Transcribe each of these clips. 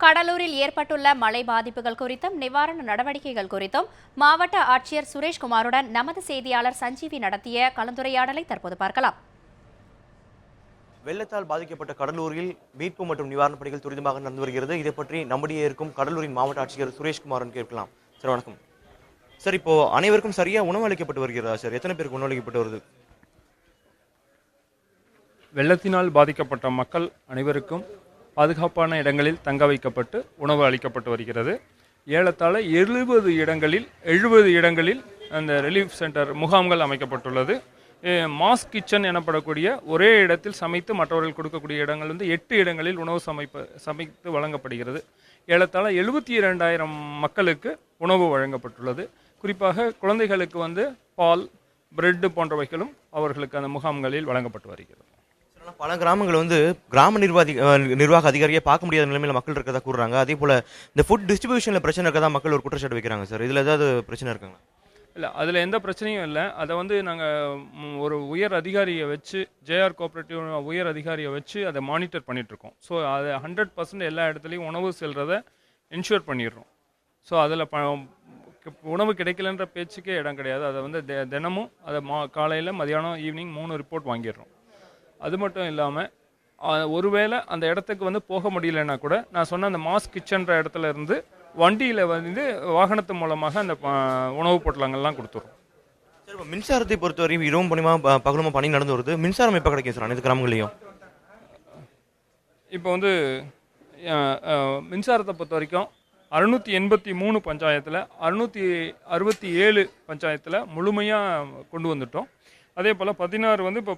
கடலூரில் ஏற்பட்டுள்ள மழை பாதிப்புகள் குறித்தும் நிவாரண நடவடிக்கைகள் குறித்தும் மாவட்ட ஆட்சியர் சுரேஷ்குமாருடன் நமது செய்தியாளர் சஞ்சீவி நடத்திய கலந்துரையாடலை தற்போது பார்க்கலாம். வெள்ளத்தால் பாதிக்கப்பட்ட கடலூரில் மீட்பு மற்றும் நிவாரணப் பணிகள் துரிதமாக நடந்து வருகிறது. இதை பற்றி நம்முடைய இருக்கும் கடலூரின் மாவட்ட ஆட்சியர் சுரேஷ்குமாரன் கேட்கலாம். சார் வணக்கம். சார், இப்போ அனைவருக்கும் சரியா உணவு அளிக்கப்பட்டு வருகிறதா சார்? எத்தனை பேருக்கு உணவு அளிக்கப்பட்டு வருது? வெள்ளத்தினால் பாதிக்கப்பட்ட மக்கள் அனைவருக்கும் பாதுகாப்பான இடங்களில் தங்க வைக்கப்பட்டு உணவு அளிக்கப்பட்டு வருகிறது. ஏறத்தாழ 70 இடங்களில் அந்த ரிலீஃப் சென்டர் முகாம்கள் அமைக்கப்பட்டுள்ளது. மாஸ் கிச்சன் எனப்படக்கூடிய ஒரே இடத்தில் சமைத்து மற்றவர்கள் கொடுக்கக்கூடிய இடங்கள் 8 இடங்களில் உணவு சமைத்து வழங்கப்படுகிறது. ஏறத்தாழ 72,000 மக்களுக்கு உணவு வழங்கப்பட்டுள்ளது. குறிப்பாக குழந்தைகளுக்கு பால், பிரெட் போன்றவைகளும் அவர்களுக்கு அந்த முகாம்களில் வழங்கப்பட்டு வருகிறது. பல கிராமங்கள் கிராம நிர்வாக அதிகாரியை பார்க்க முடியாத நிலைமையில் மக்கள் இருக்கிறதா கூறுறாங்க. அதே போல இந்த ஃபுட் டிஸ்ட்ரிபியூஷன்ல பிரச்சனை இருக்கதா மக்கள் ஒரு குற்றச்சாட்டு வைக்கிறாங்க சார். இதுல ஏதாவது பிரச்சனை இருக்குங்களா? இல்லை, அதில் எந்த பிரச்சனையும் இல்லை. அதை நாங்கள் ஒரு உயர் அதிகாரியை வச்சு, ஜேஆர் கோஆப்ரேட்டிவ் உயர் அதிகாரியை வச்சு அதை மானிட்டர் பண்ணிகிட்ருக்கோம். ஸோ அதை 100% எல்லா இடத்துலையும் உணவு செல்றதை என்ஷூர் பண்ணிடுறோம். ஸோ அதில் உணவு கிடைக்கலன்ற பேச்சுக்கே இடம் கிடையாது. அதை தினமும் அதை காலையில், மதியானம், ஈவினிங் 3 ரிப்போர்ட் வாங்கிடுறோம். அது மட்டும் இல்லாமல் ஒருவேளை அந்த இடத்துக்கு போக முடியலன்னா கூட நான் சொன்ன அந்த மாஸ் கிச்சன்ற இடத்துல இருந்து வண்டியில் வாகனத்து மூலமாக அந்த உணவுப் பொட்டலங்கள்லாம் கொடுத்துரும். சார், இப்போ மின்சாரத்தை பொறுத்தவரையும் இரவும் பகலுமா பணி நடந்து வருது. மின்சாரம் எப்போ கிடைக்கும் சார் அனைத்து கிராமங்களையும்? இப்போ மின்சாரத்தை பொறுத்த வரைக்கும் 683 பஞ்சாயத்தில் 667 பஞ்சாயத்தில் முழுமையாக கொண்டு வந்துட்டோம். அதே போல் 16 இப்போ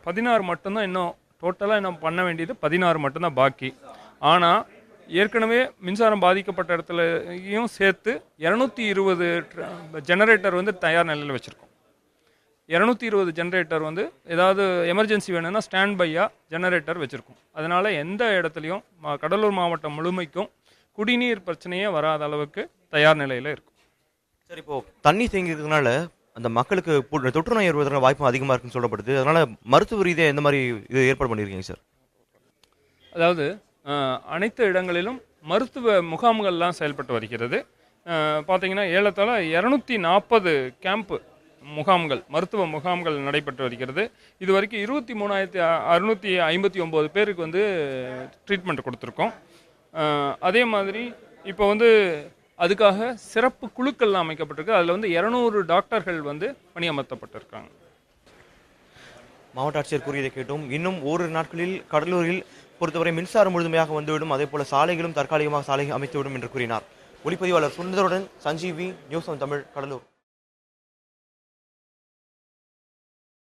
16 மட்டும்தான் இன்னும் டோட்டலாக இன்னும் பண்ண வேண்டியது 16 மட்டும்தான் பாக்கி. ஆனால் ஏற்கனவே மின்சாரம் பாதிக்கப்பட்ட இடத்துலையும் சேர்த்து 220 ஜெனரேட்டர் தயார் நிலையில் வச்சுருக்கோம். 220 ஜெனரேட்டர் ஏதாவது எமர்ஜென்சி வேணும்னா ஸ்டாண்ட் பையாக ஜெனரேட்டர் வச்சுருக்கோம். அதனால் எந்த இடத்துலையும் கடலூர் மாவட்டம் முழுமைக்கும் குடிநீர் பிரச்சனையே வராத அளவுக்கு தயார் நிலையில் இருக்கும். சார், இப்போது தண்ணி தேங்கிறதுனால அந்த மக்களுக்கு தொற்று நோய் வருவதற்கான வாய்ப்பு அதிகமாக இருக்குன்னு சொல்லப்படுது. அதனால மருத்துவ ரீதியாக எந்த மாதிரி இது ஏற்பாடு பண்ணியிருக்கீங்க சார்? அதாவது அனைத்து இடங்களிலும் மருத்துவ முகாம்கள்லாம் செயல்பட்டு வருகிறது. பார்த்தீங்கன்னா ஏறத்தாழ 240 கேம்ப்பு முகாம்கள், மருத்துவ முகாம்கள் நடைபெற்று வருகிறது. இது வரைக்கும் 23,659 பேருக்கு ட்ரீட்மெண்ட் கொடுத்துருக்கோம். அதே மாதிரி இப்போ அதுக்காக சிறப்பு குழுக்கள்லாம் அமைக்கப்பட்டிருக்கு. அதில் 200 டாக்டர்கள் பணியமர்த்தப்பட்டிருக்காங்க. மாவட்ட ஆட்சியர் கூறியதை கேட்டோம். இன்னும் ஓரிரு நாட்களில் கடலூரில் பொறுத்தவரை மின்சாரம் முழுமையாக வந்துவிடும். அதே போல சாலைகளும் தற்காலிகமாக சாலை அமைத்துவிடும் என்று கூறினார். ஒளிப்பதிவாளர் சுந்தருடன் சஞ்சீவி, நியூஸ் ஆன் தமிழ், கடலூர்.